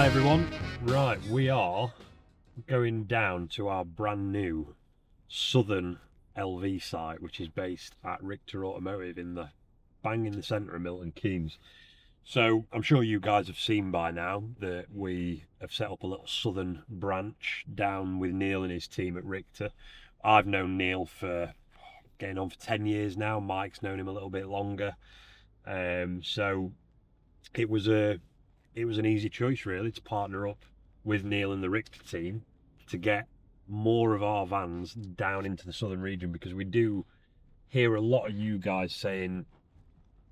Hi everyone. Right, we are going down to our brand new Southern LV site, which is based at Richter Automotive in the bang in the centre of Milton Keynes. So I'm sure you guys have seen by now that we have set up a little Southern branch down with Neil and his team at Richter. I've known Neil for getting on for 10 years now. Mike's known him a little bit longer. So it was an easy choice really to partner up with Neil and the Richter team to get more of our vans down into the southern region, because we do hear a lot of you guys saying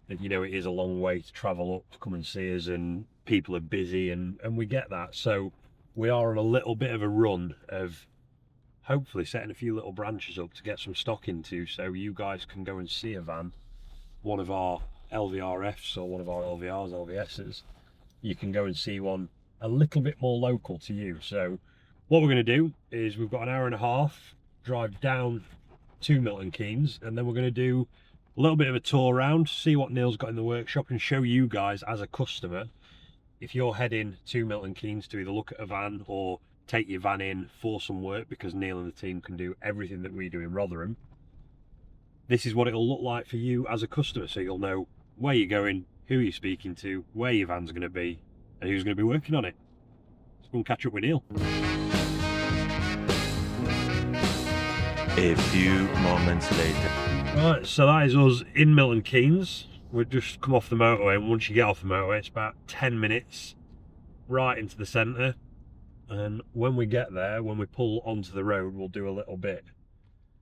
that, you know, it is a long way to travel up to come and see us and people are busy, and we get that. So we are on a little bit of a run of hopefully setting a few little branches up to get some stock into, so you guys can go and see a van, one of our LVRFs or one of our LVRs, LVSs. You can go and see one a little bit more local to you. So what we're going to do is we've got an hour and a half drive down to Milton Keynes, and then we're going to do a little bit of a tour around, see what Neil's got in the workshop, and show you guys as a customer, if you're heading to Milton Keynes to either look at a van or take your van in for some work, because Neil and the team can do everything that we do in Rotherham, this is what it'll look like for you as a customer, so you'll know where you're going, who you're speaking to, where your van's going to be, and who's going to be working on it. Let's go and catch up with Neil. A few moments later. Right, so that is us in Milton Keynes. We've just come off the motorway, and once you get off the motorway, it's about 10 minutes right into the centre. And when we get there, when we pull onto the road, we'll do a little bit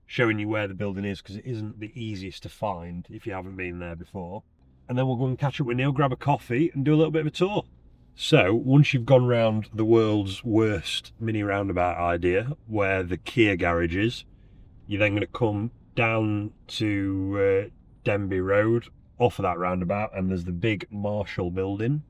showing you where the building is, because it isn't the easiest to find if you haven't been there before. And then we'll go and catch up with Neil, grab a coffee and do a little bit of a tour. So once you've gone round the world's worst mini roundabout idea, where the Kia garage is, you're then going to come down to Denby Road off of that roundabout, and there's the big Marshall building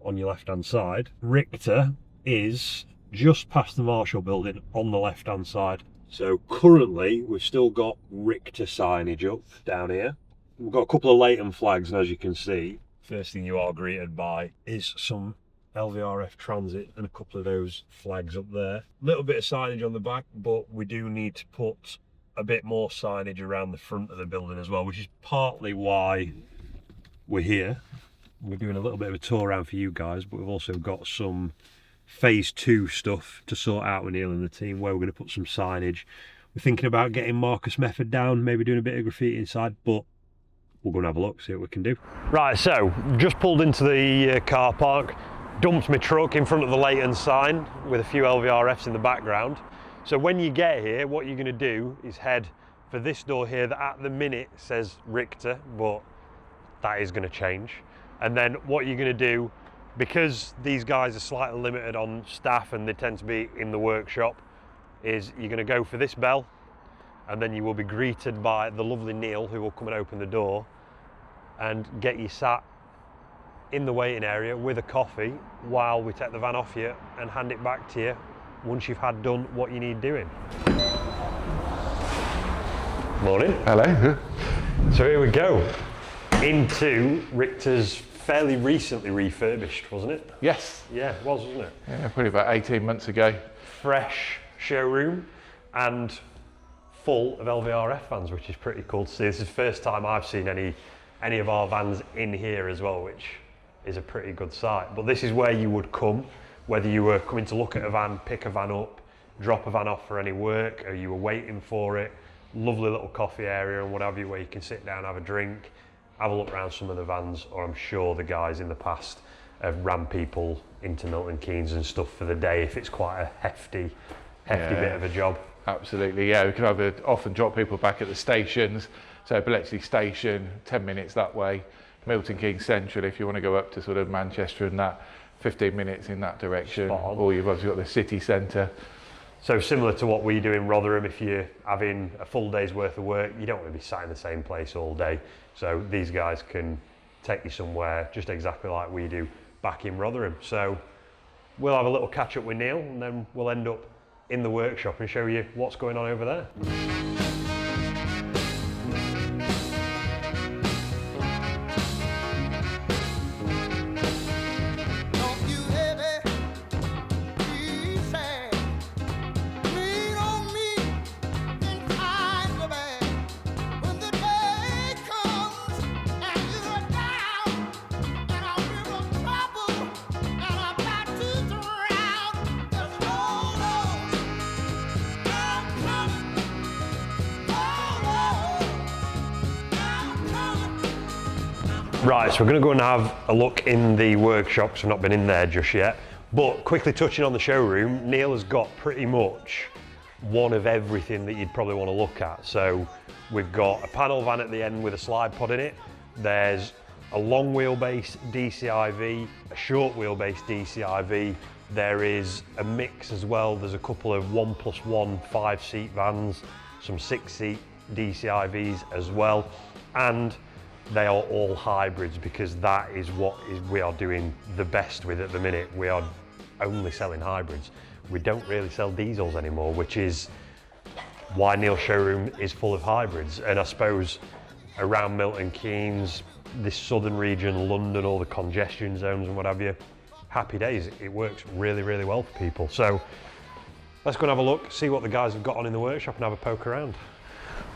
on your left hand side. Richter is just past the Marshall building on the left hand side. So currently we've still got Richter signage up down here. We've got a couple of Leighton flags, and as you can see, first thing you are greeted by is some LVRF Transit and a couple of those flags up there. A little bit of signage on the back, but we do need to put a bit more signage around the front of the building as well, which is partly why we're here. We're doing a little bit of a tour around for you guys, but we've also got some phase 2 stuff to sort out with Neil and the team, where we're going to put some signage. We're thinking about getting Marcus Method down, maybe doing a bit of graffiti inside, but we'll go and have a look, see what we can do. Right, so just pulled into the car park, dumped my truck in front of the Leighton sign with a few LVRFs in the background. So when you get here, what you're going to do is head for this door here that at the minute says Richter, but that is going to change. And then what you're going to do, because these guys are slightly limited on staff and they tend to be in the workshop, is you're going to go for this bell, and then you will be greeted by the lovely Neil, who will come and open the door and get you sat in the waiting area with a coffee while we take the van off you and hand it back to you once you've had done what you need doing. Morning. Hello. So here we go, into Richter's fairly recently refurbished, wasn't it? Yes. Yeah, it was, wasn't it? Yeah, probably about 18 months ago. Fresh showroom and full of LVRF vans, which is pretty cool to see. This is the first time I've seen any of our vans in here as well, which is a pretty good sight. But this is where you would come, whether you were coming to look at a van, pick a van up, drop a van off for any work, or you were waiting for it. Lovely little coffee area and what have you, where you can sit down, have a drink, have a look around some of the vans, or I'm sure the guys in the past have ran people into Milton Keynes and stuff for the day if it's quite a hefty bit of a job. Absolutely, yeah. We can either often drop people back at the stations, so Bletchley Station, 10 minutes that way, Milton Keynes Central if you want to go up to sort of Manchester and that, 15 minutes in that direction, or you've obviously got the city centre. So similar to what we do in Rotherham, if you're having a full day's worth of work, you don't want to be sat in the same place all day. So these guys can take you somewhere just exactly like we do back in Rotherham. So we'll have a little catch up with Neil, and then we'll end up in the workshop and show you what's going on over there. Right, so we're going to go and have a look in the workshop, because I've not been in there just yet. But quickly touching on the showroom, Neil has got pretty much one of everything that you'd probably want to look at. So we've got a panel van at the end with a slide pod in it. There's a long wheelbase DCIV, a short wheelbase DCIV. There is a mix as well. There's a couple of 1+1 5-seat vans, some 6-seat DCIVs as well. And they are all hybrids, because that is what we are doing the best with at the minute. We are only selling hybrids. We don't really sell diesels anymore, which is why Neil's showroom is full of hybrids. And I suppose around Milton Keynes, this southern region, London, all the congestion zones and what have you, happy days. It works really, really well for people. So let's go and have a look, see what the guys have got on in the workshop and have a poke around.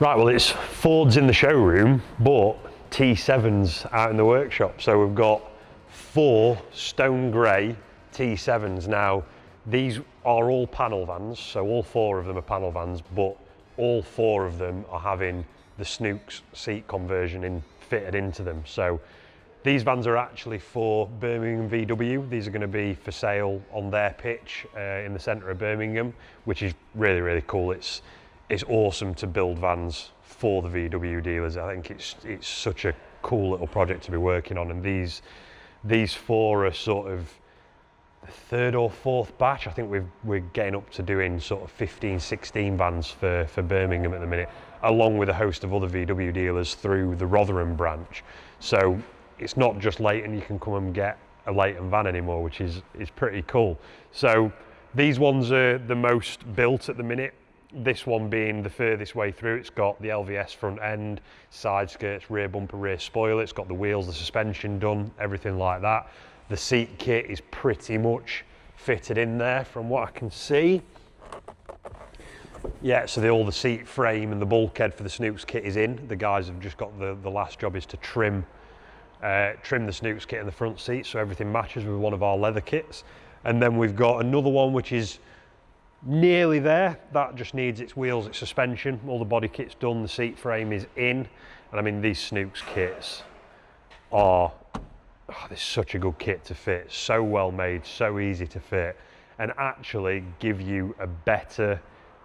Right, well, it's Fords in the showroom, but T7s out in the workshop. So we've got 4 stone grey T7s. Now, these are all panel vans, so all 4 of them are panel vans, but all 4 of them are having the Snooks seat conversion fitted into them. So these vans are actually for Birmingham VW. These are going to be for sale on their pitch in the centre of Birmingham, which is really, really cool. It's awesome to build vans for the VW dealers. I think it's such a cool little project to be working on, and these 4 are sort of the 3rd or 4th batch. I think we're getting up to doing sort of 15, 16 vans for Birmingham at the minute, along with a host of other VW dealers through the Rotherham branch. So it's not just Leighton, you can come and get a Leighton van anymore, which is pretty cool. So these ones are the most built at the minute. This one being the furthest way through. It's got the LVS front end, side skirts, rear bumper, rear spoiler. It's got the wheels, the suspension done, everything like that. The seat kit is pretty much fitted in there from what I can see. Yeah, so all the seat frame and the bulkhead for the Snooks kit is in. The guys have just got the last job is to trim the Snooks kit in the front seat, so everything matches with one of our leather kits. And then we've got another one which is nearly there. That just needs its wheels, its suspension. All the body kit's done, the seat frame is in. And I mean, these Snooks kits are, they're such a good kit to fit. So well made, so easy to fit, and actually give you a better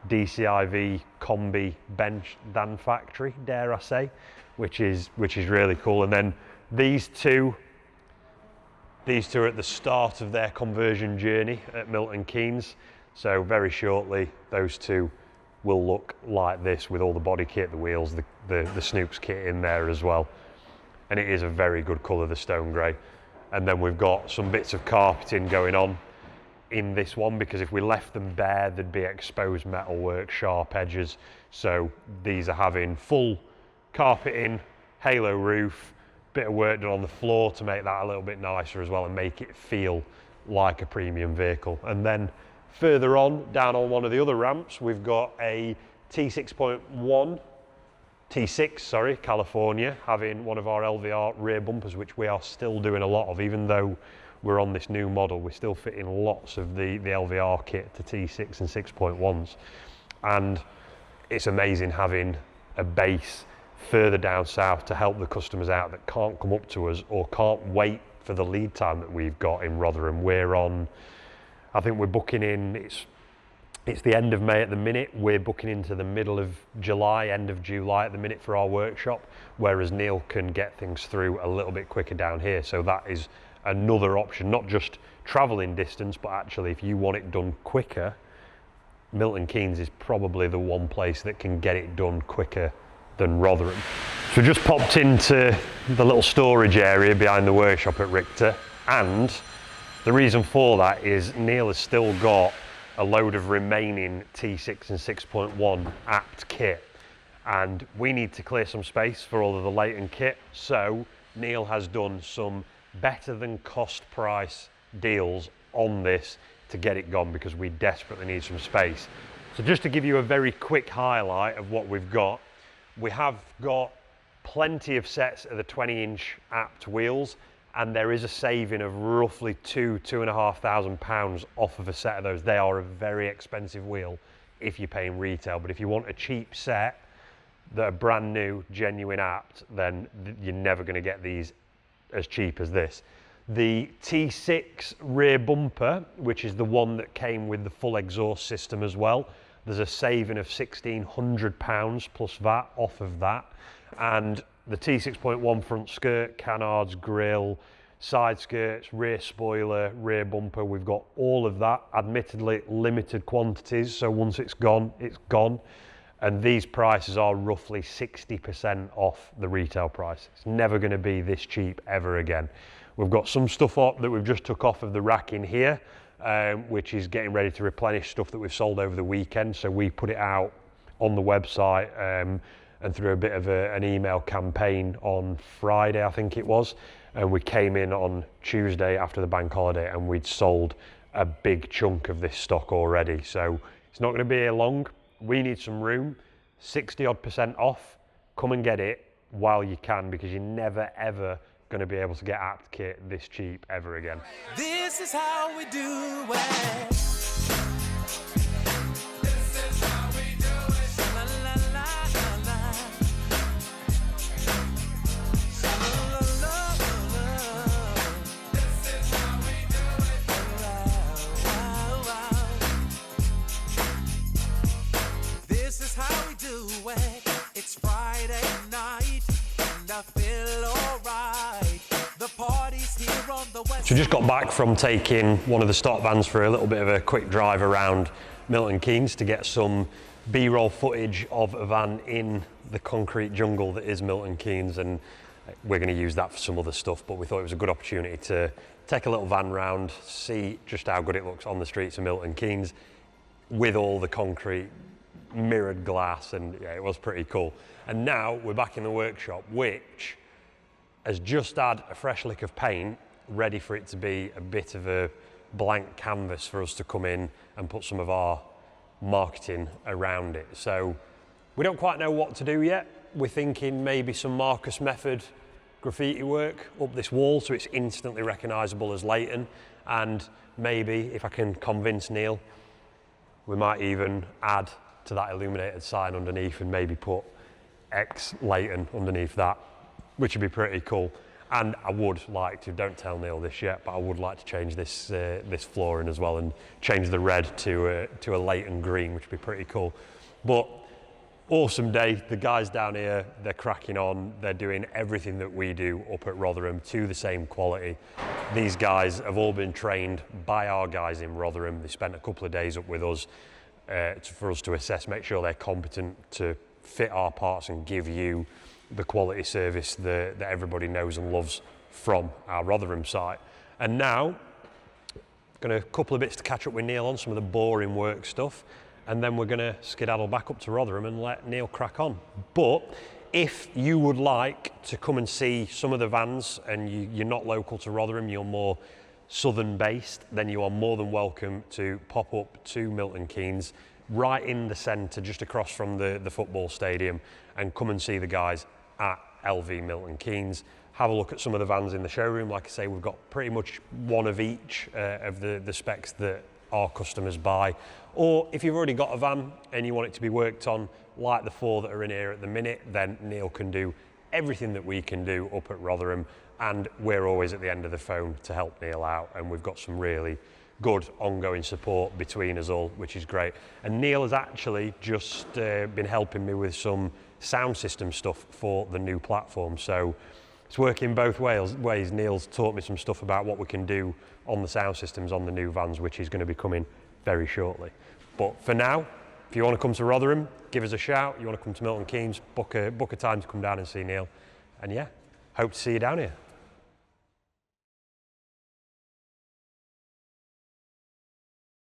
DCIV combi bench than factory, dare I say, which is really cool. And then these two are at the start of their conversion journey at Milton Keynes. So very shortly, those 2 will look like this with all the body kit, the wheels, the Snooks kit in there as well. And it is a very good colour, the stone grey. And then we've got some bits of carpeting going on in this one, because if we left them bare, there'd be exposed metal work, sharp edges. So these are having full carpeting, halo roof, bit of work done on the floor to make that a little bit nicer as well and make it feel like a premium vehicle. And then further on, down on one of the other ramps, we've got a T6, California, having one of our LVR rear bumpers, which we are still doing a lot of. Even though we're on this new model, we're still fitting lots of the LVR kit to T6 and 6.1s. And it's amazing having a base further down south to help the customers out that can't come up to us or can't wait for the lead time that we've got in Rotherham. We're on, I think we're booking in, it's the end of May at the minute. We're booking into the middle of July, end of July at the minute for our workshop, whereas Neil can get things through a little bit quicker down here. So that is another option, not just traveling distance, but actually if you want it done quicker, Milton Keynes is probably the one place that can get it done quicker than Rotherham. So we just popped into the little storage area behind the workshop at Richter, and the reason for that is Neil has still got a load of remaining T6 and 6.1 apt kit, and we need to clear some space for all of the Leighton kit. So Neil has done some better than cost price deals on this to get it gone, because we desperately need some space. So just to give you a very quick highlight of what we've got, we have got plenty of sets of the 20-inch apt wheels, and there is a saving of roughly £2,500 off of a set of those. They are a very expensive wheel if you're paying retail, but if you want a cheap set that are brand new, genuine apt, then you're never going to get these as cheap as this. The T6 rear bumper, which is the one that came with the full exhaust system as well, there's a saving of £1,600 plus VAT off of that. And the T6.1 front skirt, canards, grille, side skirts, rear spoiler, rear bumper, we've got all of that. Admittedly, limited quantities, so once it's gone, it's gone. And these prices are roughly 60% off the retail price. It's never going to be this cheap ever again. We've got some stuff up that we've just took off of the rack in here, which is getting ready to replenish stuff that we've sold over the weekend. So we put it out on the website and through a bit of an email campaign on Friday, I think it was. And we came in on Tuesday after the bank holiday and we'd sold a big chunk of this stock already. So it's not going to be here long. We need some room, 60% off. Come and get it while you can, because you're never ever going to be able to get apt kit this cheap ever again. This is how we do it. It's Friday night and I feel alright. The party's here on the west. So just got back from taking one of the stock vans for a little bit of a quick drive around Milton Keynes to get some B-roll footage of a van in the concrete jungle that is Milton Keynes, and we're going to use that for some other stuff, but we thought it was a good opportunity to take a little van round, see just how good it looks on the streets of Milton Keynes with all the concrete mirrored glass, and yeah, it was pretty cool. And now we're back in the workshop, which has just had a fresh lick of paint, ready for it to be a bit of a blank canvas for us to come in and put some of our marketing around it. So we don't quite know what to do yet. We're thinking maybe some Marcus Method graffiti work up this wall so it's instantly recognisable as Leighton, and maybe if I can convince Neil, we might even add to that illuminated sign underneath and maybe put X Leighton underneath that, which would be pretty cool. And I would like to, don't tell Neil this yet, but I would like to change this this flooring as well and change the red to a Leighton green, which would be pretty cool. But awesome day. The guys down here, they're cracking on. They're doing everything that we do up at Rotherham to the same quality. These guys have all been trained by our guys in Rotherham. They spent a couple of days up with us for us to assess, make sure they're competent to fit our parts and give you the quality service that everybody knows and loves from our Rotherham site. And now, going to a couple of bits to catch up with Neil on, some of the boring work stuff, and then we're going to skedaddle back up to Rotherham and let Neil crack on. But if you would like to come and see some of the vans and you're not local to Rotherham, you're more southern based, then you are more than welcome to pop up to Milton Keynes, right in the centre, just across from the football stadium, and come and see the guys at LV Milton Keynes. Have a look at some of the vans in the showroom. Like I say, we've got pretty much one of each of the specs that our customers buy. Or if you've already got a van and you want it to be worked on, like the 4 that are in here at the minute, then Neil can do everything that we can do up at Rotherham, and we're always at the end of the phone to help Neil out, and we've got some really good ongoing support between us all, which is great. And Neil has actually just been helping me with some sound system stuff for the new platform, so it's working both ways. Neil's taught me some stuff about what we can do on the sound systems on the new vans, which is going to be coming very shortly. But for now, if you want to come to Rotherham, give us a shout. You want to come to Milton Keynes, book a time to come down and see Neil. And yeah, hope to see you down here.